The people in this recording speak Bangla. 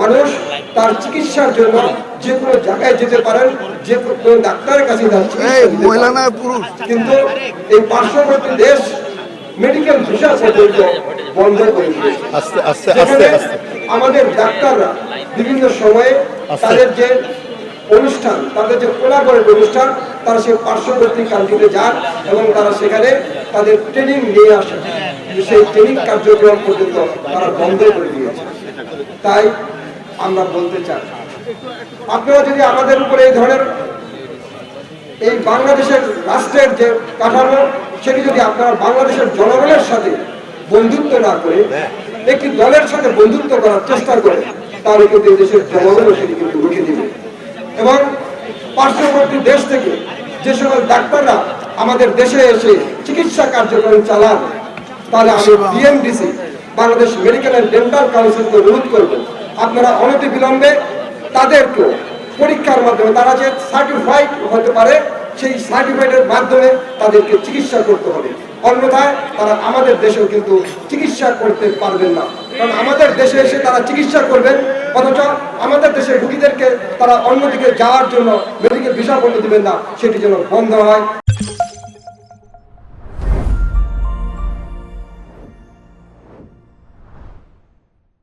মানুষ তার চিকিৎসার জন্য যে কোনো জায়গায় যেতে পারেন, যে কোনো ডাক্তারের কাছে কিন্তু এই পার্শ্ববর্তী দেশ মেডিকেল ভিসা পর্যন্ত বন্ধ করে দিয়েছে। আমাদের ডাক্তাররা বিভিন্ন সময়ে তাদের যে অনুষ্ঠান, তাদের যে কোলাবরেট অনুষ্ঠান, তারা সেই পার্শ্ববর্তী কান্ট্রিতে যান এবং তারা সেখানে তাদের ট্রেনিং নিয়ে আসেন। সেই ট্রেনিং কার্যক্রম পর্যন্ত তারা বন্ধ করে দিয়েছে। তাই আমরা বলতে চাই, আপনারা যদি আমাদের উপরে এই ধরনের এই বাংলাদেশের রাষ্ট্রের যে কাঠামো, সেটি যদি আপনারা বাংলাদেশের জনগণের সাথে বন্ধুত্ব না করে একটি দলের সাথে বন্ধুত্ব করার চেষ্টা করে, তাহলে কিন্তু এই দেশের জনগণও সেটি কিন্তু রুখে দিবে। এবং পার্শ্ববর্তী দেশ থেকে যে সকল ডাক্তাররা আমাদের দেশে এসে চিকিৎসা কার্যক্রম চালান, তাহলে আমি BMDC Bangladesh medical and dental কাউন্সিলকে অনুরোধ করব, আপনারা অনতি বিলম্বে তাদেরকে পরীক্ষার মাধ্যমে, তারা যে সার্টিফাইড হতে পারে, সেই সার্টিফাইডের মাধ্যমে তাদেরকে চিকিৎসা করতে হবে। অন্যথায় তারা আমাদের দেশেও কিন্তু চিকিৎসা করতে পারবেন না। কারণ আমাদের দেশে এসে তারা চিকিৎসা করবেন, অথচ আমাদের দেশের রোগীদেরকে তারা অন্যদিকে যাওয়ার জন্য মেডিকেল ভিসা বন্ধ দিবেন না, সেটি যেন বন্ধ হয়।